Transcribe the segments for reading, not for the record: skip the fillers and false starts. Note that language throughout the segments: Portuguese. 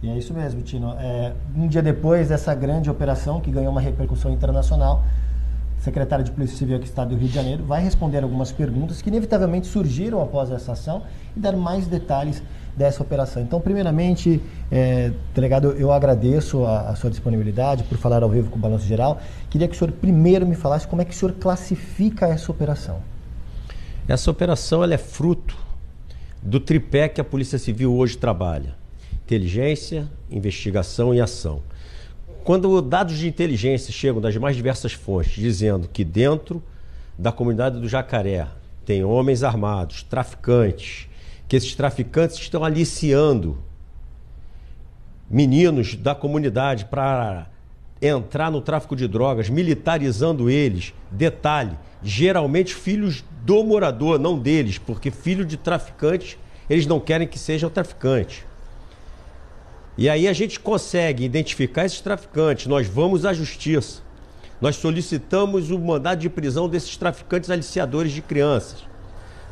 E é isso mesmo, Tino. Um dia depois dessa grande operação, que ganhou uma repercussão internacional, o secretário de Polícia Civil aqui do Estado do Rio de Janeiro vai responder algumas perguntas que inevitavelmente surgiram após essa ação e dar mais detalhes dessa operação. Então, primeiramente, delegado, eu agradeço a sua disponibilidade por falar ao vivo com o Balanço Geral. Queria que o senhor primeiro me falasse como é que o senhor classifica essa operação. Essa operação ela é fruto do tripé que a Polícia Civil hoje trabalha: inteligência, investigação e ação. Quando dados de inteligência chegam das mais diversas fontes dizendo que dentro da comunidade do Jacaré tem homens armados, traficantes, que esses traficantes estão aliciando meninos da comunidade para entrar no tráfico de drogas, militarizando eles. Detalhe, geralmente filhos do morador, não deles, porque filho de traficantes, eles não querem que sejam traficantes. E aí a gente consegue identificar esses traficantes, nós vamos à justiça. Nós solicitamos o mandado de prisão desses traficantes aliciadores de crianças.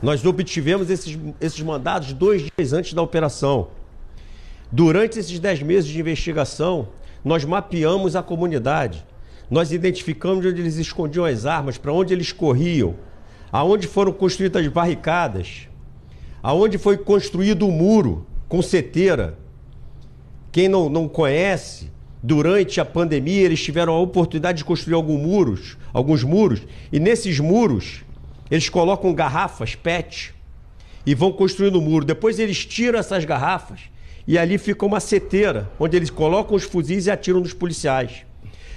Nós obtivemos esses mandados 2 dias antes da operação. Durante esses 10 meses de investigação, nós mapeamos a comunidade. Nós identificamos onde eles escondiam as armas, para onde eles corriam, aonde foram construídas as barricadas, aonde foi construído o muro com seteira. Quem não conhece, durante a pandemia eles tiveram a oportunidade de construir alguns muros, e nesses muros eles colocam garrafas PET e vão construindo o muro. Depois eles tiram essas garrafas e ali fica uma seteira, onde eles colocam os fuzis e atiram nos policiais.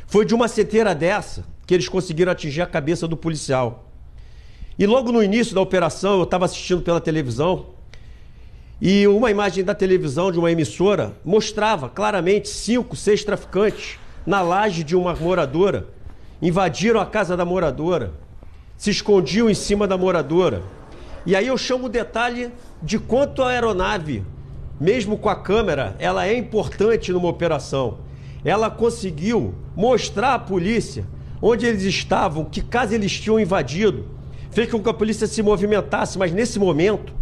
Foi de uma seteira dessa que eles conseguiram atingir a cabeça do policial. E logo no início da operação, eu estava assistindo pela televisão, e uma imagem da televisão de uma emissora mostrava claramente 5, 6 traficantes na laje de uma moradora. Invadiram a casa da moradora, se escondiam em cima da moradora. E aí eu chamo o detalhe de quanto a aeronave, mesmo com a câmera, ela é importante numa operação. Ela conseguiu mostrar à polícia onde eles estavam, que casa eles tinham invadido. Fez com que a polícia se movimentasse, mas nesse momento,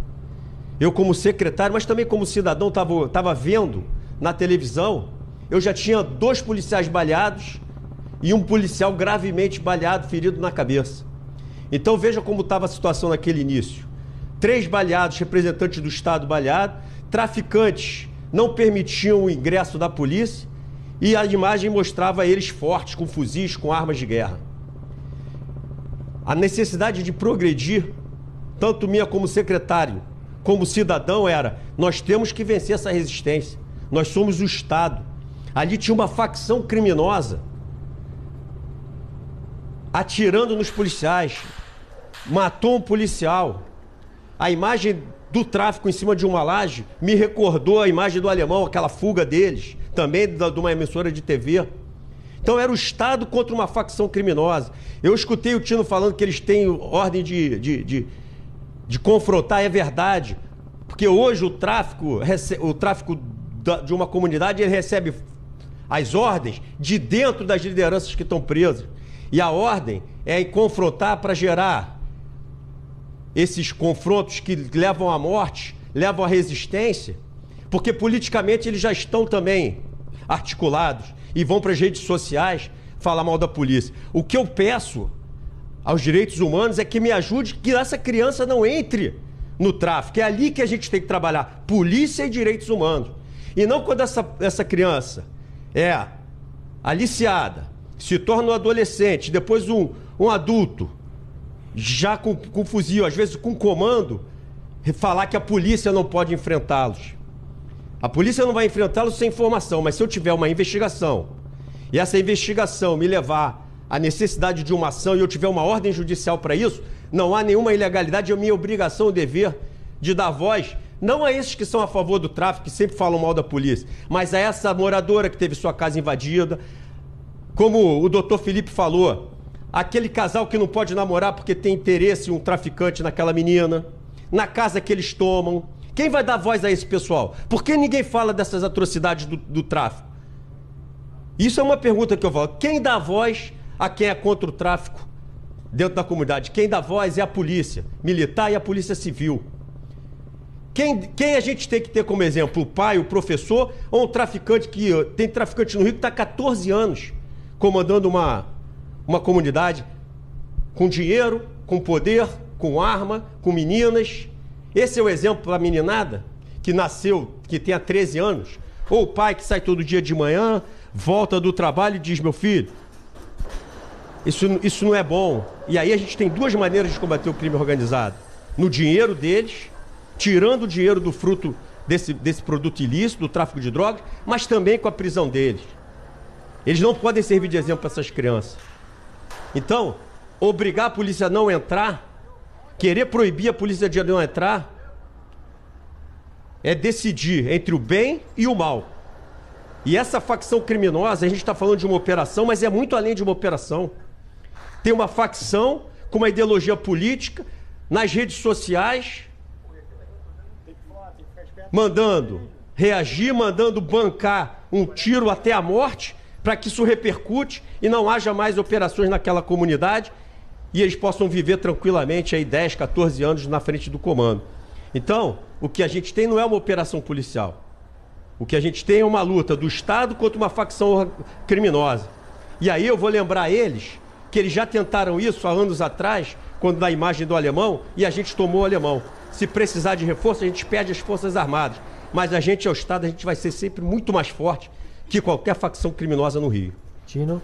eu como secretário, mas também como cidadão, estava vendo na televisão, eu já tinha 2 policiais baleados e um policial gravemente baleado, ferido na cabeça. Então veja como estava a situação naquele início. 3 baleados, representantes do Estado baleados, traficantes não permitiam o ingresso da polícia e a imagem mostrava eles fortes, com fuzis, com armas de guerra. A necessidade de progredir, tanto minha como secretário, como cidadão, era: nós temos que vencer essa resistência. Nós somos o Estado. Ali tinha uma facção criminosa atirando nos policiais, matou um policial. A imagem do tráfico em cima de uma laje me recordou a imagem do alemão, aquela fuga deles, também de uma emissora de TV. Então era o Estado contra uma facção criminosa. Eu escutei o Tino falando que eles têm ordem de confrontar, é verdade. Porque hoje o tráfico de uma comunidade, ele recebe as ordens de dentro das lideranças que estão presas. E a ordem é em confrontar para gerar esses confrontos que levam à morte, levam à resistência, porque politicamente eles já estão também articulados e vão para as redes sociais falar mal da polícia. O que eu peço aos direitos humanos é que me ajude que essa criança não entre no tráfico. É ali que a gente tem que trabalhar, polícia e direitos humanos. E não quando essa criança é aliciada, se torna um adolescente, depois um adulto, já com fuzil, às vezes com comando, falar que a polícia não pode enfrentá-los. A polícia não vai enfrentá-los sem informação, mas se eu tiver uma investigação e essa investigação me levar à necessidade de uma ação e eu tiver uma ordem judicial para isso, não há nenhuma ilegalidade, é minha obrigação, o dever de dar voz, não a esses que são a favor do tráfico, que sempre falam mal da polícia, mas a essa moradora que teve sua casa invadida, como o doutor Felipe falou, aquele casal que não pode namorar porque tem interesse em um traficante naquela menina, na casa que eles tomam. Quem vai dar voz a esse pessoal? Por que ninguém fala dessas atrocidades do tráfico? Isso é uma pergunta que eu falo. Quem dá voz a quem é contra o tráfico dentro da comunidade? Quem dá voz é a polícia militar e a polícia civil. Quem a gente tem que ter como exemplo? O pai, o professor ou um traficante que... Tem traficante no Rio que está há 14 anos comandando uma comunidade com dinheiro, com poder, com arma, com meninas. Esse é o exemplo para a meninada que nasceu, que tem há 13 anos. Ou o pai que sai todo dia de manhã, volta do trabalho e diz, meu filho, isso não é bom. E aí a gente tem duas maneiras de combater o crime organizado. No dinheiro deles, tirando o dinheiro do fruto desse produto ilícito, do tráfico de drogas, mas também com a prisão deles. Eles não podem servir de exemplo para essas crianças. Então, obrigar a polícia a não entrar, querer proibir a polícia de não entrar, é decidir entre o bem e o mal. E essa facção criminosa, a gente está falando de uma operação, mas é muito além de uma operação. Tem uma facção com uma ideologia política nas redes sociais, mandando reagir, mandando bancar um tiro até a morte, para que isso repercute e não haja mais operações naquela comunidade e eles possam viver tranquilamente aí 10, 14 anos na frente do comando. Então, o que a gente tem não é uma operação policial. O que a gente tem é uma luta do Estado contra uma facção criminosa. E aí eu vou lembrar eles que eles já tentaram isso há anos atrás, quando na imagem do alemão, e a gente tomou o alemão. Se precisar de reforço, a gente pede às Forças Armadas. Mas a gente, ao Estado, a gente vai ser sempre muito mais forte que qualquer facção criminosa no Rio. Tino?